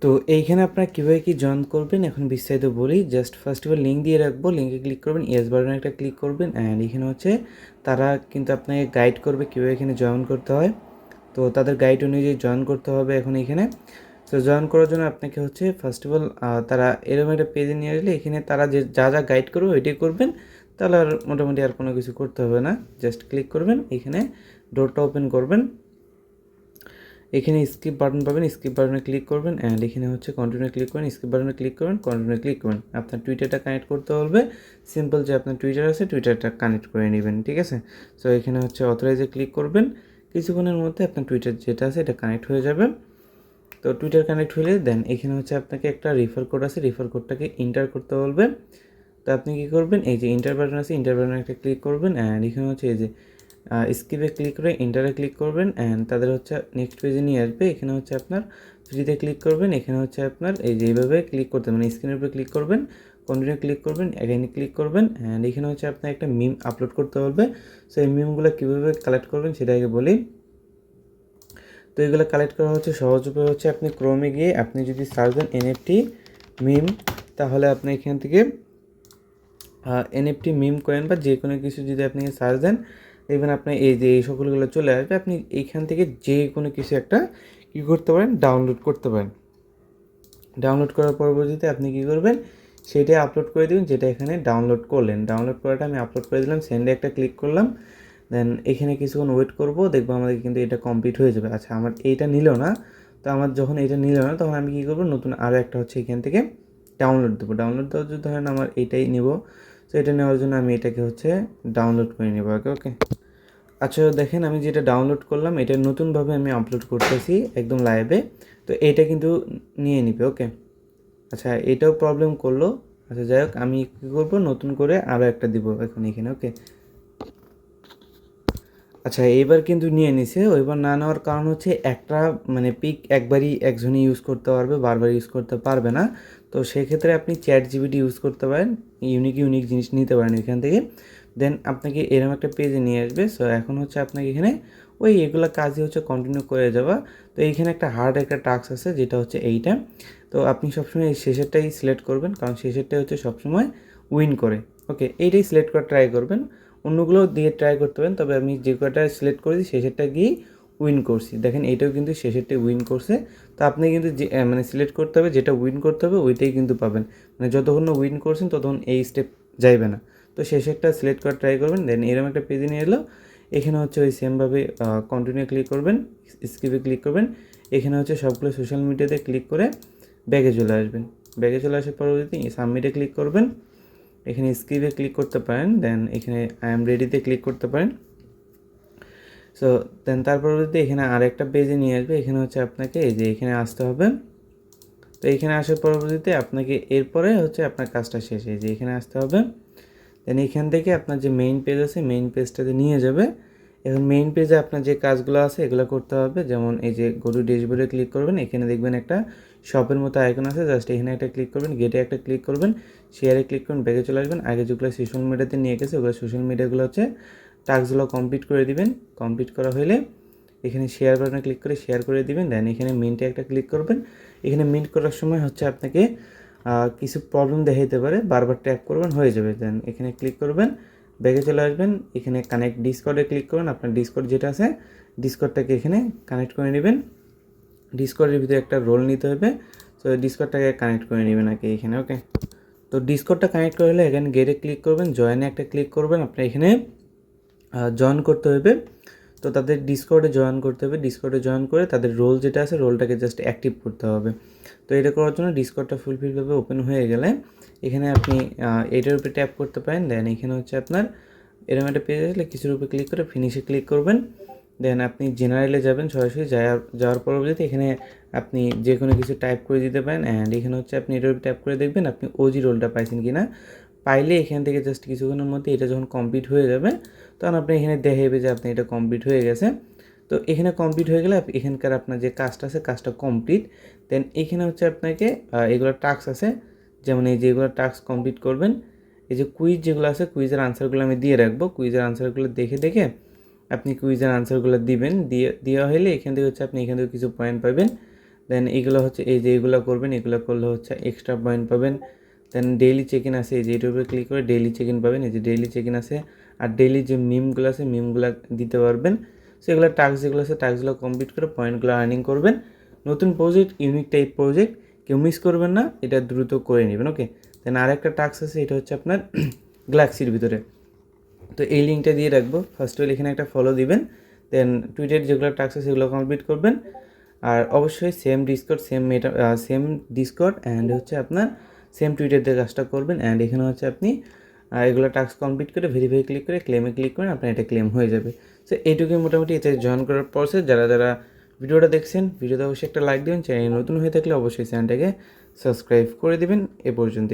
তো এইখানে আপনারা কীভাবে কি জয়েন করবেন এখন বিস্তারিত বলি। Just first of all link দিয়ে রাখবো, লিঙ্কে ক্লিক করবেন, ইয়েস বাটনে একটা ক্লিক করবেন অ্যান্ড এখানে হচ্ছে তারা কিন্তু আপনাকে গাইড করবে কীভাবে এখানে জয়েন করতে হয়। তো তাদের গাইড অনুযায়ী জয়েন করতে হবে এখন এখানে। তো জয়েন করার জন্য আপনাকে হচ্ছে ফার্স্ট অফ অল তারা এরকম একটা পেজে নিয়ে আসলে এখানে তারা যে যা যা গাইড করবে ওইটাই করবেন, তাহলে আর মোটামুটি আর কোনো কিছু করতে হবে না। জাস্ট ক্লিক করবেন, এখানে ডোরটা ওপেন করবেন, এখানে স্কিপ বাটন পাবেন, স্কিপ বাটনে ক্লিক করবেন অ্যান্ড এখানে হচ্ছে কন্টিনিউ ক্লিক করবেন, স্কিপ বাটনে ক্লিক করবেন, কন্টিনিউ ক্লিক করবেন। আপনার টুইটারটা কানেক্ট করতে হবে, সিম্পল যে আপনার টুইটার আছে টুইটারটা কানেক্ট করে নেবেন, ঠিক আছে। সো এখানে হচ্ছে অথরাইজে ক্লিক করবেন, কিছুক্ষণের মধ্যে আপনার টুইটার যেটা আছে এটা কানেক্ট হয়ে যাবে। তো টুইটার কানেক্ট হলে দেন এখানে হচ্ছে আপনাকে একটা রেফার কোড আছে, রেফার কোডটাকে এন্টার করতে বলবে। তো আপনি কী করবেন, এই যে এন্টার বাটন আছে এন্টার বাটনে একটা ক্লিক করবেন অ্যান্ড এখানে হচ্ছে এই যে স্কিপে ক্লিক করে এন্টারে ক্লিক করবেন অ্যান্ড তাদের হচ্ছে নেক্সট পেজে নিয়ে আসবে। এখানে হচ্ছে আপনার ফ্রিতে ক্লিক করবেন, এখানে হচ্ছে আপনার এই যে এইভাবে ক্লিক করতে মানে স্ক্রিনের উপরে ক্লিক করবেন, কন্টিনিউ ক্লিক করবেন, অ্যাগেইন ক্লিক করবেন অ্যান্ড এখানে হচ্ছে আপনার একটা মিম আপলোড করতে হবে। সো এই মিমগুলো কীভাবে কালেক্ট করবেন সেটা আগে বলি। তো এগুলো কালেক্ট করা হচ্ছে সহজ উপায় হচ্ছে আপনি ক্রোমে গিয়ে আপনি যদি সার্চ দেন এনএফটি মিম, তাহলে আপনি এখান থেকে এনএফটি মিম কয়েন বা যে কোনো কিছু যদি আপনি সার্চ দেন দেখবেন আপনার এই যে এই সকলগুলো চলে আসবে। আপনি এইখান থেকে যে কোনো কিছু একটা কী করতে পারেন, ডাউনলোড করতে পারেন। ডাউনলোড করার পরবর্তীতে আপনি কী করবেন, সেটাই আপলোড করে দেবেন যেটা এখানে ডাউনলোড করলেন। ডাউনলোড করাটা আমি আপলোড করে দিলাম, সেন্ডে একটা ক্লিক করলাম, দেন এখানে কিছুক্ষণ ওয়েট করব, দেখবো আমাদের কিন্তু এটা কমপ্লিট হয়ে যাবে। আচ্ছা আমার এইটা নিল না, তো আমার যখন এটা নিল না তখন আমি কী করবো, নতুন আরও একটা হচ্ছে এখান থেকে ডাউনলোড দেবো। ডাউনলোড দেওয়ার জন্য ধরেন আমার এইটাই নেব, তো এটা নেওয়ার জন্য আমি এটাকে হচ্ছে ডাউনলোড করে নেব আগে। ওকে, আচ্ছা দেখেন আমি যেটা ডাউনলোড করলাম এটা নতুনভাবে আমি আপলোড করতেছি একদম লাইভে, তো এইটা কিন্তু নিয়ে নিবে। ওকে, আচ্ছা এটাও প্রবলেম করলো। আচ্ছা যাই হোক, আমি কী করবো, নতুন করে আরও একটা দিব এখন এখানে। ওকে, আচ্ছা এইবার কিন্তু নিয়ে নিছে। ওইবার না নেওয়ার কারণ হচ্ছে একটা মানে পিক একবারই একজনই ইউজ করতে পারবে, বারবার ইউজ করতে পারবে না। তো সেক্ষেত্রে আপনি চ্যাট জিপিটি ইউজ করতে পারেন, ইউনিক ইউনিক জিনিস নিতে পারেন এখান থেকে। দেন আপনাকে এরকম একটা পেজে নিয়ে আসবে। সো এখন হচ্ছে আপনাকে এখানে ওই এগুলো কাজই হচ্ছে কন্টিনিউ করে যাওয়া। তো এইখানে একটা হার্ড একটা টাস্ক আছে যেটা হচ্ছে এইটা। তো আপনি সবসময় এই শেষেরটাই সিলেক্ট করবেন, কারণ শেষেরটাই হচ্ছে সবসময় উইন করে। ওকে, এইটাই সিলেক্ট করে ট্রাই করবেন, অন্যগুলো দিয়ে ট্রাই করতে পারেন, তবে আমি যে কটা সিলেক্ট করেছি শেষেরটা গিয়েই উইন করছি। দেখেন এইটাও কিন্তু শেষেরটাই উইন করছে। তো আপনি কিন্তু যে মানে সিলেক্ট করতে হবে যেটা উইন করতে হবে ওইটাই কিন্তু পাবেন, মানে যতক্ষণ না উইন করছেন ততক্ষণ এই স্টেপ যাইবে না। তো শেষেরটা সিলেক্ট করে ট্রাই করবেন, দেন এরকম একটা পেজে নিয়ে এলো। এখানে হচ্ছে ওই সেমভাবে কন্টিনিউ ক্লিক করবেন, স্কিপে ক্লিক করবেন, এখানে হচ্ছে সবগুলো সোশ্যাল মিডিয়াতে ক্লিক করে ব্যাগে চলে আসবেন। ব্যাগে চলে আসার পরবর্তীতে সাবমিটে ক্লিক করবেন, এখানে স্কিপে ক্লিক করতে পারেন, দেন এখানে আই এম রেডিতে ক্লিক করতে পারেন। সো দেন তার পরবর্তীতে এখানে আরেকটা পেজে নিয়ে আসবে, এখানে হচ্ছে আপনাকে এই যে এখানে আসতে হবে। তো এখানে আসার পরবর্তীতে আপনাকে এরপরে হচ্ছে আপনার কাজটা শেষ, এই যে এখানে আসতে হবে। দেন এখান থেকে আপনার যে মেইন পেজ আছে মেইন পেজটাতে নিয়ে যাবে। এখন মেইন পেজে আপনার যে কাজগুলো আছে এগুলো করতে হবে, যেমন এই যে গো টু ড্যাশবোর্ডে ক্লিক করবেন, এখানে দেখবেন একটা শপের মতো আইকন আছে, জাস্ট এখানে একটা ক্লিক করবেন, গেটে একটা ক্লিক করবেন, শেয়ারে ক্লিক করবেন, ব্যাগে চলে আসবেন। আগে যেগুলো সোশ্যাল মিডিয়াতে নিয়ে গেছে ওগুলো সোশ্যাল মিডিয়াগুলো হচ্ছে টাস্কগুলো কমপ্লিট করে দিবেন। কমপ্লিট করা হলে এখানে শেয়ার বাটনে ক্লিক করে শেয়ার করে দিবেন, দেন এখানে মিন্টে একটা ক্লিক করবেন। এখানে মিন্ট করার সময় হচ্ছে আপনাকে কিছু প্রবলেম দেখাইতে পারে, বারবার ট্যাপ করবেন, হয়ে যাবে। দেন এখানে ক্লিক করবেন, ব্যাগে চলে আসবেন, এখানে কানেক্ট ডিসকর্ডে ক্লিক করবেন, আপনার ডিসকর্ড যেটা আছে ডিসকর্ডটাকে এখানে কানেক্ট করে নেবেন। ডিসকর্ডের ভিতরে একটা রোল নিতে হবে, তো ডিসকর্ডটাকে কানেক্ট করে নেবেন আগে এখানে। ওকে, তো ডিসকর্ডটা কানেক্ট করে হলে এখানে গেটে ক্লিক করবেন, জয়েনে একটা ক্লিক করবেন, আপনার এখানে জয়েন করতে হবে। তো তাদের ডিসকর্ডে জয়েন করতে হবে, ডিসকর্ডে জয়েন করে তাদের রোল যেটা আছে রোলটাকে জাস্ট অ্যাক্টিভ করতে হবে। তো এটা করার জন্য ডিসকর্ডটা ফুলফিলভাবে ওপেন হয়ে গেলে এখানে আপনি এটার উপরে ট্যাপ করতে পারেন। দেন এখানে হচ্ছে আপনার এরকম একটা পেজ আসলে কিছুর উপরে ক্লিক করে ফিনিশে ক্লিক করবেন। দেন আপনি জেনারেলে যাবেন, সরাসরি যাওয়ার পরবর্তীতে এখানে আপনি যে কোনো কিছু টাইপ করে দিতে পারেন অ্যান্ড এখানে হচ্ছে আপনি এটার উপরে ট্যাপ করে দেখবেন আপনি ওজি রোলটা পাইছেন কি না। পাইলে এখান থেকে জাস্ট কিছুক্ষণের মধ্যে এটা যখন কমপ্লিট হয়ে যাবে তখন আপনি এখানে দেখাবে যে আপনি এটা কমপ্লিট হয়ে গেছে। তো এখানে কমপ্লিট হয়ে গেলে এখানকার আপনার যে কাজটা আছে কাজটা কমপ্লিট। দেন এখানে হচ্ছে আপনাকে এগুলো টাস্ক আছে, যেমন এই যেগুলো টাস্ক কমপ্লিট করবেন, এই যে কুইজ যেগুলো আছে কুইজের আনসারগুলো আমি দিয়ে রাখবো, কুইজের আনসারগুলো দেখে দেখে আপনি কুইজের আনসারগুলো দিবেন। দেওয়া হলে এখান থেকে হচ্ছে আপনি এখান থেকে কিছু পয়েন্ট পাবেন। দেন এগুলো হচ্ছে এই যে এগুলো করবেন, এগুলো করলে হচ্ছে এক্সট্রা পয়েন্ট পাবেন। দেন ডেইলি চেক ইন আছে, এই যে এটার উপরে ক্লিক করে ডেইলি চেক ইন পাবেন, এই যে ডেইলি চেক ইন আছে। আর ডেইলি যে মিমগুলো আছে মিমগুলো দিতে পারবেন। সো এগুলো টাস্ক যেগুলো আছে টাস্কগুলো কমপ্লিট করে পয়েন্টগুলো আর্নিং করবেন। নতুন প্রজেক্ট, ইউনিক টাইপ প্রজেক্ট, কেউ মিস করবেন না, এটা দ্রুত করে নেবেন। ওকে, দেন আরেকটা টাস্ক আছে, এটা হচ্ছে আপনার গ্যালাক্সির ভিতরে। তো এই লিঙ্কটা দিয়ে রাখবো। ফার্স্ট অফ অল এখানে একটা ফলো দিবেন, দেন টুইটার যেগুলো টাস্ক আছে সেগুলো কমপ্লিট করবেন। আর অবশ্যই same Discord, same Discord and হচ্ছে আপনার সেম টুইটার দিয়ে কাজটা করবেন। অ্যান্ড এখানে হচ্ছে আপনি এগুলো টাস্ক কমপ্লিট করে ভেরিফাই ক্লিক করে ক্লেমে ক্লিক করেন, আপনার এটা ক্লেম হয়ে যাবে। সো এইটুকুই মোটামুটি এতে জয়েন করার প্রসেস। যারা যারা ভিডিওটা দেখছেন, ভিডিওতে অবশ্যই একটা লাইক দেবেন। চ্যানেল নতুন হয়ে থাকলে অবশ্যই চ্যানেলটাকে সাবস্ক্রাইব করে দেবেন। এ পর্যন্ত।